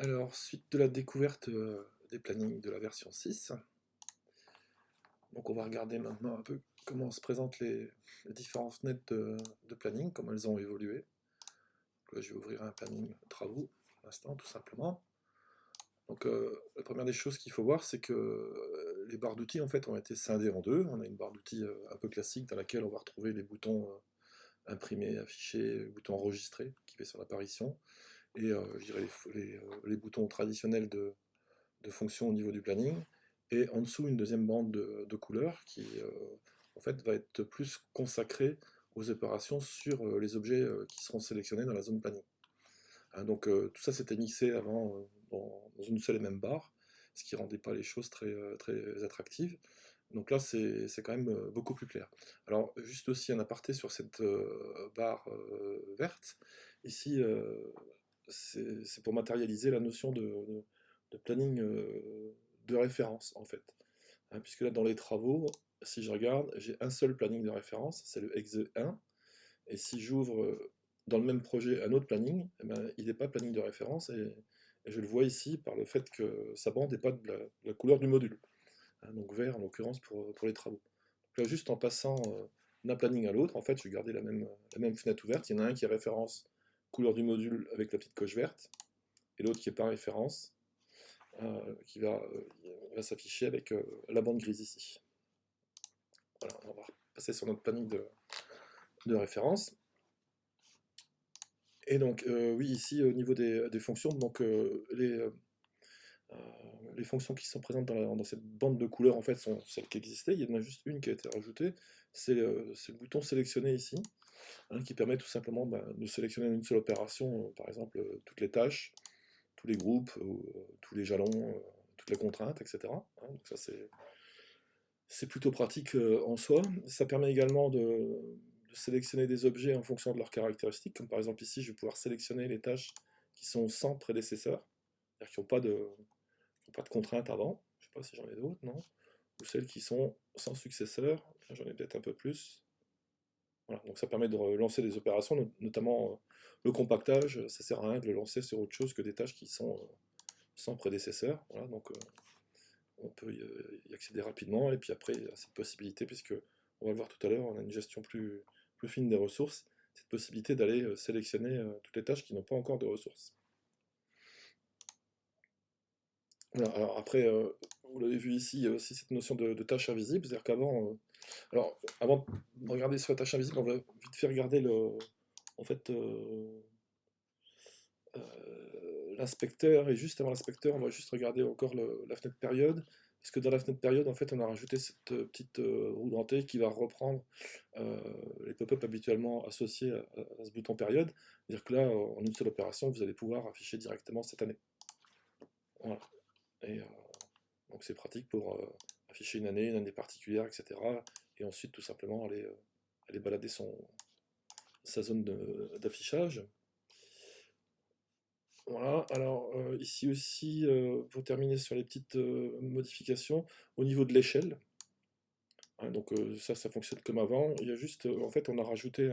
Alors, suite de la découverte des plannings de la version 6, donc on va regarder maintenant un peu comment se présentent les différentes fenêtres de planning, comment elles ont évolué. Donc là, je vais ouvrir un planning travaux pour l'instant, tout simplement. Donc la première des choses qu'il faut voir, c'est que les barres d'outils en fait ont été scindées en deux. On a une barre d'outils un peu classique dans laquelle on va retrouver les boutons imprimés, affichés, boutons enregistrés qui fait son apparition, et je dirais les boutons traditionnels de fonctions au niveau du planning, et en dessous une deuxième bande de couleurs qui en fait va être plus consacrée aux opérations sur les objets qui seront sélectionnés dans la zone planning. Hein, donc tout ça s'était mixé avant dans une seule et même barre, ce qui rendait pas les choses très attractives. Donc là c'est quand même beaucoup plus clair. Alors juste aussi un aparté sur cette barre verte, ici c'est pour matérialiser la notion de planning de référence en fait. Hein, puisque là dans les travaux, si je regarde, j'ai un seul planning de référence, c'est le exe 1, et si j'ouvre dans le même projet un autre planning, eh ben, il n'est pas planning de référence, et je le vois ici par le fait que sa bande n'est pas de la couleur du module. Hein, donc vert en l'occurrence pour les travaux. Donc là juste en passant d'un planning à l'autre, en fait je vais garder la même fenêtre ouverte, il y en a un qui est référence couleur du module avec la petite coche verte, et l'autre qui est par référence, qui va s'afficher avec la bande grise ici. Voilà, on va passer sur notre planning de référence. Et donc, oui, ici, au niveau des fonctions, donc, les fonctions qui sont présentes dans cette bande de couleurs, en fait, sont celles qui existaient. Il y en a juste une qui a été rajoutée, c'est le bouton sélectionner ici, hein, qui permet tout simplement de sélectionner en une seule opération, par exemple, toutes les tâches, tous les groupes, tous les jalons, toutes les contraintes, etc. Hein, donc ça, c'est plutôt pratique en soi. Ça permet également de sélectionner des objets en fonction de leurs caractéristiques, comme par exemple ici, je vais pouvoir sélectionner les tâches qui sont sans prédécesseur, c'est-à-dire qui n'ont pas de contraintes avant. Je ne sais pas si j'en ai d'autres, non? Ou celles qui sont sans successeur, j'en ai peut-être un peu plus. Voilà, donc ça permet de lancer des opérations, notamment le compactage, ça sert à rien de le lancer sur autre chose que des tâches qui sont sans prédécesseur. Voilà, donc on peut y accéder rapidement, et puis après il y a cette possibilité, puisque on va le voir tout à l'heure, on a une gestion plus fine des ressources, cette possibilité d'aller sélectionner toutes les tâches qui n'ont pas encore de ressources. Voilà, alors après, vous l'avez vu ici, il y a aussi cette notion de tâche invisible, c'est-à-dire qu'avant, alors avant de regarder sur la tâche invisible, on va vite fait regarder en fait, l'inspecteur, et juste avant l'inspecteur, on va juste regarder encore la fenêtre période, parce que dans la fenêtre période, en fait, on a rajouté cette petite roue dentée qui va reprendre les pop-up habituellement associés à ce bouton période. C'est-à-dire que là, en une seule opération, vous allez pouvoir afficher directement cette année. Voilà. Et donc c'est pratique pour afficher une année particulière, etc. Et ensuite, tout simplement, aller balader sa zone d'affichage. Voilà, alors ici aussi, pour terminer sur les petites modifications, au niveau de l'échelle, hein, donc ça fonctionne comme avant, il y a juste, en fait, on a rajouté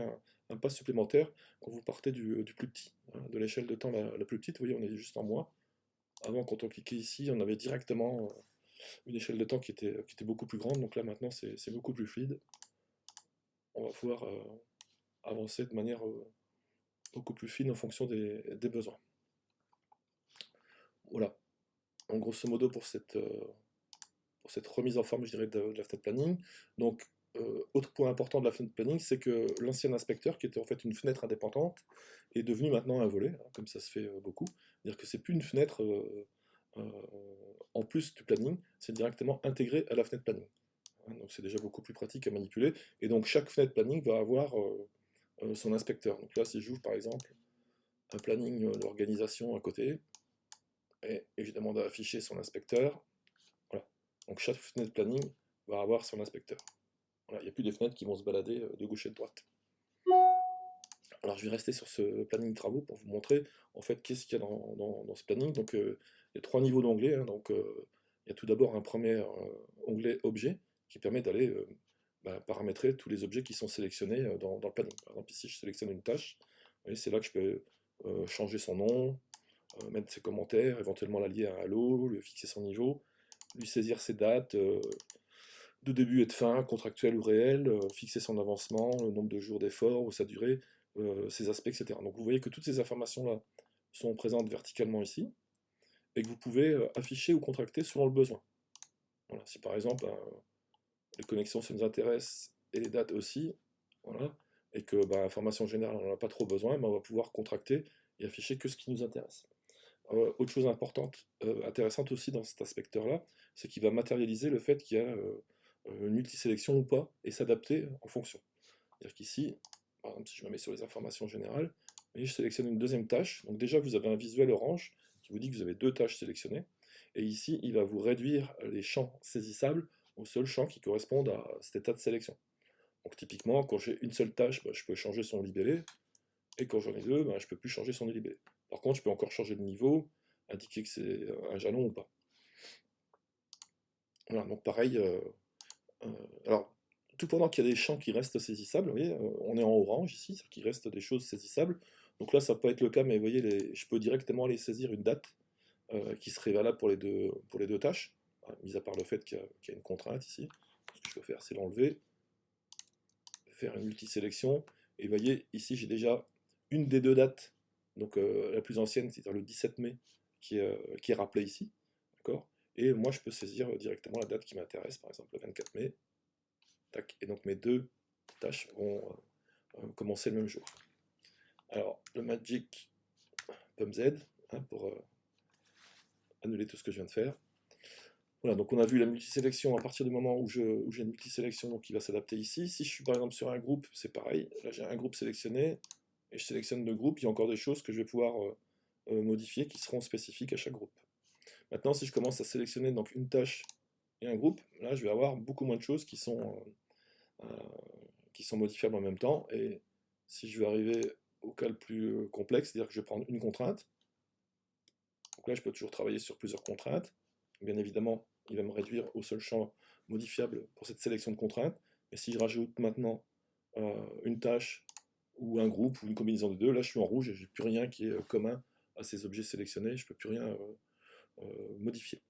un pas supplémentaire quand vous partez du plus petit, hein, de l'échelle de temps la plus petite, vous voyez, on est juste en moins. Avant, quand on cliquait ici, on avait directement une échelle de temps qui était beaucoup plus grande, donc là maintenant c'est beaucoup plus fluide. On va pouvoir avancer de manière beaucoup plus fine en fonction des besoins. Voilà, en grosso modo pour cette remise en forme, je dirais, de la fenêtre planning. Donc, autre point important de la fenêtre planning, c'est que l'ancien inspecteur, qui était en fait une fenêtre indépendante, est devenu maintenant un volet, hein, comme ça se fait beaucoup. C'est-à-dire que c'est plus une fenêtre en plus du planning, c'est directement intégré à la fenêtre planning. Hein, donc c'est déjà beaucoup plus pratique à manipuler. Et donc chaque fenêtre planning va avoir son inspecteur. Donc là, si j'ouvre par exemple un planning d'organisation à côté, et je demande à afficher son inspecteur, voilà. Donc chaque fenêtre planning va avoir son inspecteur. Voilà, il n'y a plus des fenêtres qui vont se balader de gauche et de droite. Alors je vais rester sur ce planning travaux pour vous montrer en fait qu'est-ce qu'il y a dans ce planning. Donc il y a trois niveaux d'onglets, hein. Donc il y a tout d'abord un premier onglet objet qui permet d'aller paramétrer tous les objets qui sont sélectionnés dans le planning. Par exemple ici je sélectionne une tâche, c'est là que je peux changer son nom, mettre ses commentaires, éventuellement l'allier à un lot, lui fixer son niveau, lui saisir ses dates de début et de fin, contractuelles ou réelles, fixer son avancement, le nombre de jours d'effort ou sa durée, ses aspects, etc. Donc vous voyez que toutes ces informations-là sont présentes verticalement ici, et que vous pouvez afficher ou contracter selon le besoin. Voilà, si par exemple les connexions ça nous intéresse et les dates aussi, voilà, et que information générale on n'en a pas trop besoin, on va pouvoir contracter et afficher que ce qui nous intéresse. Autre chose importante, intéressante aussi dans cet aspect-là, c'est qu'il va matérialiser le fait qu'il y a une multisélection ou pas, et s'adapter en fonction. C'est-à-dire qu'ici, par exemple, si je me mets sur les informations générales, et je sélectionne une deuxième tâche, donc déjà vous avez un visuel orange qui vous dit que vous avez deux tâches sélectionnées, et ici il va vous réduire les champs saisissables aux seuls champs qui correspondent à cet état de sélection. Donc typiquement, quand j'ai une seule tâche, je peux changer son libellé, et quand j'en ai deux, je ne peux plus changer son libellé. Par contre, je peux encore changer de niveau, indiquer que c'est un jalon ou pas. Voilà, donc pareil, alors, tout pendant qu'il y a des champs qui restent saisissables, vous voyez, on est en orange ici, c'est-à-dire qu'il reste des choses saisissables. Donc là, ça peut être le cas, mais vous voyez, je peux directement aller saisir une date qui serait valable pour les deux tâches, mis à part le fait qu'il y a une contrainte ici. Ce que je peux faire, c'est l'enlever, faire une multisélection, et vous voyez, ici, j'ai déjà une des deux dates, donc la plus ancienne, c'est-à-dire le 17 mai, qui est rappelée ici, d'accord? Et moi, je peux saisir directement la date qui m'intéresse, par exemple le 24 mai, tac, et donc mes deux tâches vont commencer le même jour. Alors, le Magic Pomme Z, pour annuler tout ce que je viens de faire. Voilà, donc on a vu la multisélection à partir du moment où j'ai une multisélection donc qui va s'adapter ici. Si je suis par exemple sur un groupe, c'est pareil. Là, j'ai un groupe sélectionné, et je sélectionne deux groupes. Il y a encore des choses que je vais pouvoir modifier qui seront spécifiques à chaque groupe. Maintenant, si je commence à sélectionner donc une tâche et un groupe, là, je vais avoir beaucoup moins de choses qui sont modifiables en même temps. Et si je veux arriver au cas le plus complexe, c'est-à-dire que je vais prendre une contrainte, donc là je peux toujours travailler sur plusieurs contraintes. Bien évidemment, il va me réduire au seul champ modifiable pour cette sélection de contraintes. Mais si je rajoute maintenant une tâche ou un groupe ou une combinaison de deux, là je suis en rouge et je n'ai plus rien qui est commun à ces objets sélectionnés, je ne peux plus rien modifier.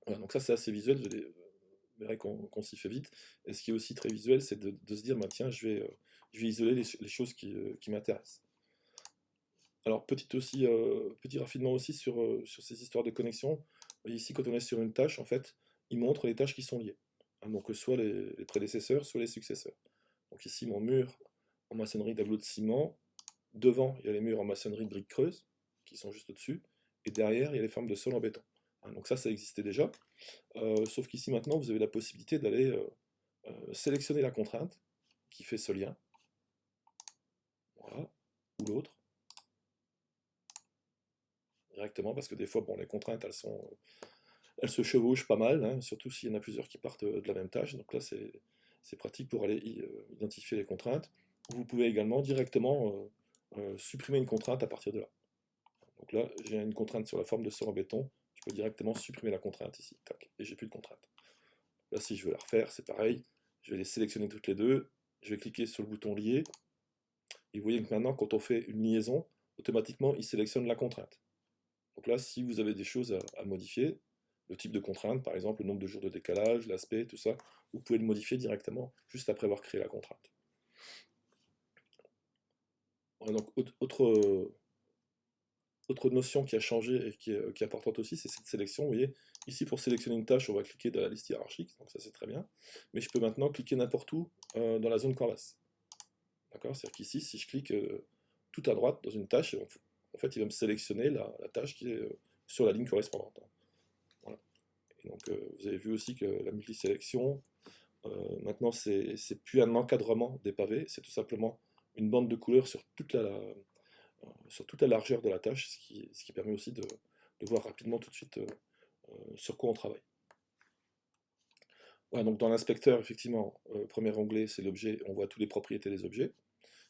Voilà, donc ça c'est assez visuel, vous verrez qu'on s'y fait vite. Et ce qui est aussi très visuel, c'est de se dire, tiens, je vais isoler les choses qui m'intéressent. Alors petit raffinement aussi sur ces histoires de connexion. Vous voyez ici, quand on est sur une tâche, en fait, il montre les tâches qui sont liées. Donc soit les prédécesseurs, soit les successeurs. Donc ici, mon mur en maçonnerie d'agglo de ciment. Devant, il y a les murs en maçonnerie de briques creuses, qui sont juste au-dessus. Et derrière, il y a les formes de sol en béton. Donc ça existait déjà. Sauf qu'ici, maintenant, vous avez la possibilité d'aller sélectionner la contrainte qui fait ce lien. Voilà. Ou l'autre. Directement, parce que des fois, les contraintes, elles se chevauchent pas mal, surtout s'il y en a plusieurs qui partent de la même tâche. Donc là, c'est pratique pour aller identifier les contraintes. Vous pouvez également directement supprimer une contrainte à partir de là. Donc là, j'ai une contrainte sur la forme de sol en béton, je peux directement supprimer la contrainte ici, tac, et j'ai plus de contrainte. Là, si je veux la refaire, c'est pareil, je vais les sélectionner toutes les deux, je vais cliquer sur le bouton lier, et vous voyez que maintenant, quand on fait une liaison, automatiquement, il sélectionne la contrainte. Donc là, si vous avez des choses à modifier, le type de contrainte, par exemple, le nombre de jours de décalage, l'aspect, tout ça, vous pouvez le modifier directement, juste après avoir créé la contrainte. Voilà, donc, autre notion qui a changé et qui est importante aussi, c'est cette sélection. Vous voyez, ici pour sélectionner une tâche, on va cliquer dans la liste hiérarchique, donc ça c'est très bien. Mais je peux maintenant cliquer n'importe où dans la zone canvas. D'accord? C'est-à-dire qu'ici, si je clique tout à droite dans une tâche, en fait il va me sélectionner la tâche qui est sur la ligne correspondante. Voilà. Et donc vous avez vu aussi que la multisélection, maintenant c'est plus un encadrement des pavés, c'est tout simplement une bande de couleurs sur toute la largeur de la tâche, ce qui permet aussi de voir rapidement tout de suite sur quoi on travaille. Voilà, donc dans l'inspecteur, effectivement, premier onglet, c'est l'objet, on voit toutes les propriétés des objets,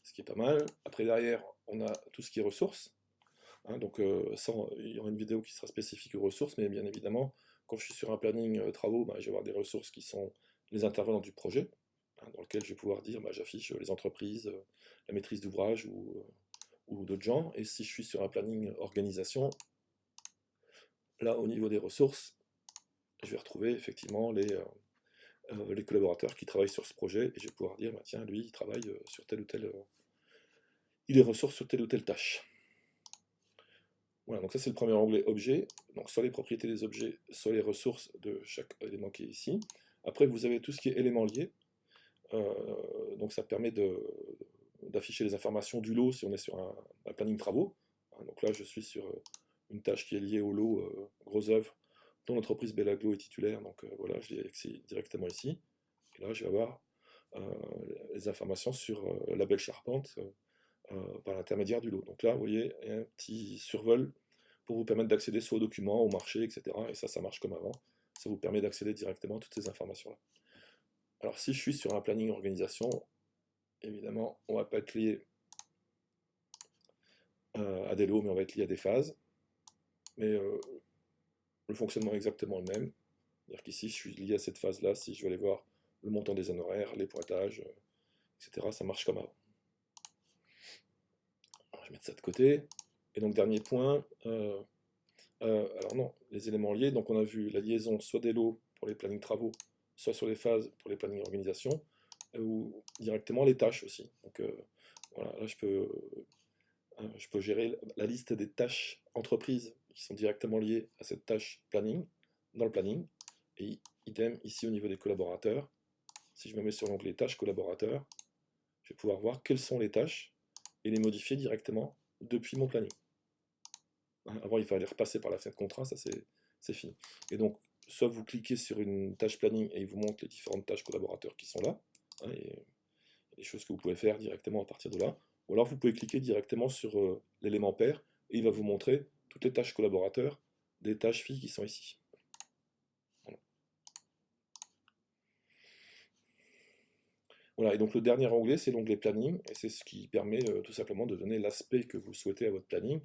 ce qui est pas mal. Après, derrière, on a tout ce qui est ressources. Donc ça, il y aura une vidéo qui sera spécifique aux ressources, mais bien évidemment, quand je suis sur un planning travaux, je vais avoir des ressources qui sont les intervenants du projet, dans lequel je vais pouvoir dire, j'affiche les entreprises, la maîtrise d'ouvrage ou ou d'autres gens. Et si je suis sur un planning organisation, là, au niveau des ressources, je vais retrouver effectivement les collaborateurs qui travaillent sur ce projet, et je vais pouvoir dire, bah, tiens, lui, il travaille sur telle ou telle... il est ressources sur telle ou telle tâche. Voilà, donc ça c'est le premier onglet objet, donc soit les propriétés des objets, soit les ressources de chaque élément qui est ici. Après vous avez tout ce qui est éléments liés, donc ça permet d'afficher les informations du lot si on est sur un planning travaux. Donc là je suis sur une tâche qui est liée au lot gros œuvre dont l'entreprise Bellaglo est titulaire, donc voilà, je l'ai accès directement ici. Et là je vais avoir les informations sur la belle charpente par l'intermédiaire du lot. Donc là vous voyez, il y a un petit survol pour vous permettre d'accéder soit aux documents, au marché, etc. Et ça marche comme avant. Ça vous permet d'accéder directement à toutes ces informations-là. Alors si je suis sur un planning organisation, évidemment, on ne va pas être lié à des lots, mais on va être lié à des phases. Mais le fonctionnement est exactement le même. C'est-à-dire qu'ici, je suis lié à cette phase-là. Si je veux aller voir le montant des honoraires, les pointages, etc., ça marche comme avant. Alors, je vais mettre ça de côté. Et donc, dernier point, alors non, les éléments liés, donc on a vu la liaison soit des lots pour les plannings travaux, soit sur les phases pour les plannings organisation, ou directement les tâches aussi. Donc voilà, là je peux gérer la liste des tâches entreprises qui sont directement liées à cette tâche planning, dans le planning, et idem ici au niveau des collaborateurs. Si je me mets sur l'onglet tâches collaborateurs, je vais pouvoir voir quelles sont les tâches et les modifier directement depuis mon planning. Avant, il fallait repasser par la fenêtre contraint, ça c'est fini. Et donc, soit vous cliquez sur une tâche planning et il vous montre les différentes tâches collaborateurs qui sont là, et les choses que vous pouvez faire directement à partir de là, ou alors vous pouvez cliquer directement sur l'élément pair et il va vous montrer toutes les tâches collaborateurs des tâches filles qui sont ici. Voilà. Voilà, et donc le dernier onglet, c'est l'onglet planning, et c'est ce qui permet tout simplement de donner l'aspect que vous souhaitez à votre planning,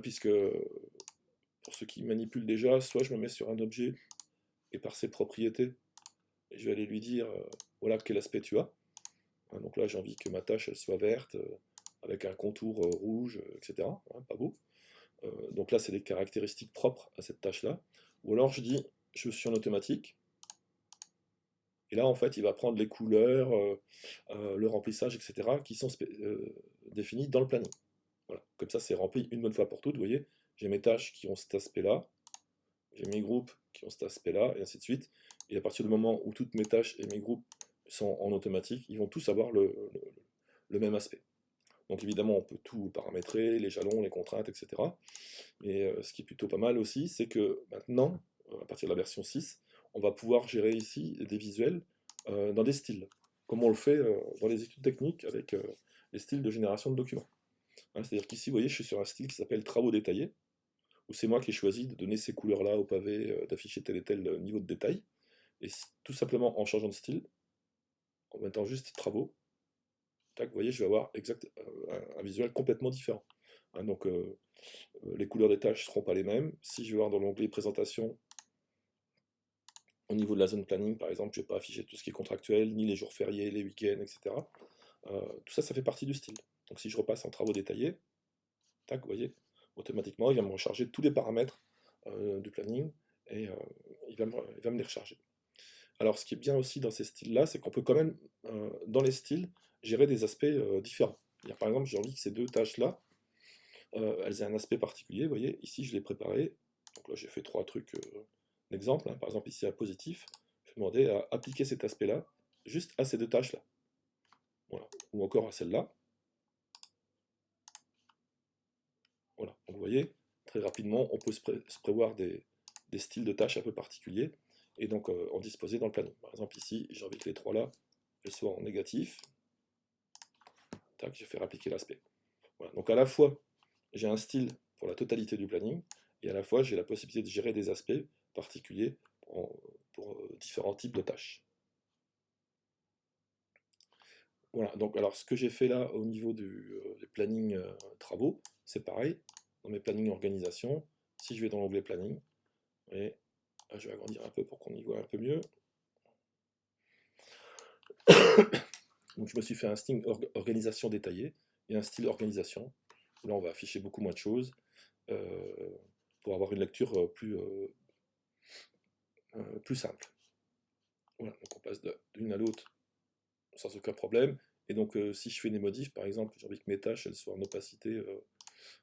puisque pour ceux qui manipulent déjà, soit je me mets sur un objet et par ses propriétés, et je vais aller lui dire voilà quel aspect tu as. Donc là j'ai envie que ma tâche elle soit verte, avec un contour rouge, etc. Pas beau. Donc là c'est des caractéristiques propres à cette tâche là. Ou alors je dis je suis en automatique. Et là en fait il va prendre les couleurs, le remplissage, etc. qui sont définis dans le planning. Voilà. Comme ça c'est rempli une bonne fois pour toutes, vous voyez. J'ai mes tâches qui ont cet aspect là. J'ai mes groupes qui ont cet aspect-là, et ainsi de suite. Et à partir du moment où toutes mes tâches et mes groupes sont en automatique, ils vont tous avoir le même aspect. Donc évidemment, on peut tout paramétrer, les jalons, les contraintes, etc. Mais ce qui est plutôt pas mal aussi, c'est que maintenant, à partir de la version 6, on va pouvoir gérer ici des visuels dans des styles, comme on le fait dans les études techniques avec les styles de génération de documents. C'est-à-dire qu'ici, vous voyez, je suis sur un style qui s'appelle travaux détaillés, où c'est moi qui ai choisi de donner ces couleurs-là au pavé, d'afficher tel et tel niveau de détail, et tout simplement en changeant de style, en mettant juste travaux, tac, vous voyez, je vais avoir un visuel complètement différent. Donc les couleurs des tâches ne seront pas les mêmes. Si je vais voir dans l'onglet présentation, au niveau de la zone planning, par exemple, je ne vais pas afficher tout ce qui est contractuel, ni les jours fériés, les week-ends, etc. Tout ça, ça fait partie du style. Donc si je repasse en travaux détaillés, tac, vous voyez, automatiquement, il va me recharger tous les paramètres du planning, et il va me les recharger. Alors, ce qui est bien aussi dans ces styles-là, c'est qu'on peut quand même, dans les styles, gérer des aspects différents. Par exemple, j'ai envie que ces deux tâches-là, elles aient un aspect particulier. Vous voyez, ici, je l'ai préparé. Donc là, j'ai fait trois trucs d'exemple. Par exemple, ici, à positif, je vais demander à appliquer cet aspect-là juste à ces deux tâches-là. Voilà. Ou encore à celle-là. Voilà. Donc, vous voyez, très rapidement, on peut se prévoir des styles de tâches un peu particuliers et donc en disposer dans le planning. Par exemple, ici, j'ai envie que les trois là soient en négatif. Tac, je vais faire appliquer l'aspect. Voilà. Donc à la fois, j'ai un style pour la totalité du planning, et à la fois, j'ai la possibilité de gérer des aspects particuliers pour différents types de tâches. Voilà, donc alors ce que j'ai fait là au niveau des plannings travaux, c'est pareil. Dans mes plannings organisation, si je vais dans l'onglet planning, et je vais agrandir un peu pour qu'on y voit un peu mieux. Donc je me suis fait un style organisation détaillé et un style organisation. Là, on va afficher beaucoup moins de choses pour avoir une lecture plus simple. Voilà, donc on passe d'une à l'autre sans aucun problème. Et donc, si je fais des modifs, par exemple, j'ai envie que mes tâches elles soient en opacité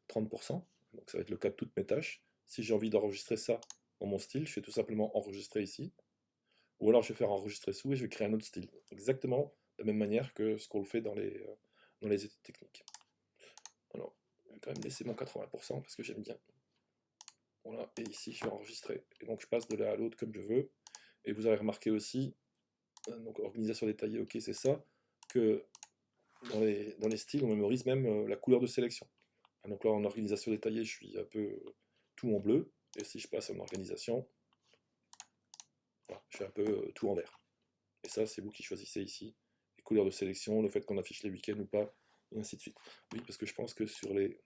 30%, donc ça va être le cas de toutes mes tâches. Si j'ai envie d'enregistrer ça dans mon style, je fais tout simplement enregistrer ici, ou alors je vais faire enregistrer sous et je vais créer un autre style, exactement de la même manière que ce qu'on le fait dans les études techniques. Alors, je vais quand même laisser mon 80% parce que j'aime bien. Voilà, et ici je vais enregistrer. Et donc je passe de l'un à l'autre comme je veux. Et vous avez remarqué aussi, donc organisation détaillée, ok, c'est ça, que dans les styles, on mémorise même la couleur de sélection. Donc là, en organisation détaillée, je suis un peu tout en bleu. Et si je passe en organisation, voilà, je fais un peu tout en vert. Et ça, c'est vous qui choisissez ici les couleurs de sélection, le fait qu'on affiche les week-ends ou pas, et ainsi de suite. Oui, parce que je pense que sur les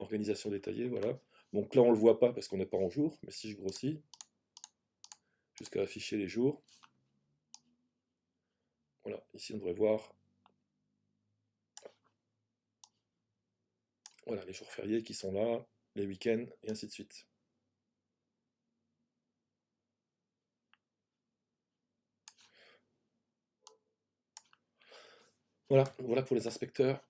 organisations détaillées, voilà. Donc là, on ne le voit pas parce qu'on n'est pas en jour, mais si je grossis, jusqu'à afficher les jours, voilà, ici on devrait voir voilà, les jours fériés qui sont là, les week-ends, et ainsi de suite. Voilà, voilà pour les inspecteurs.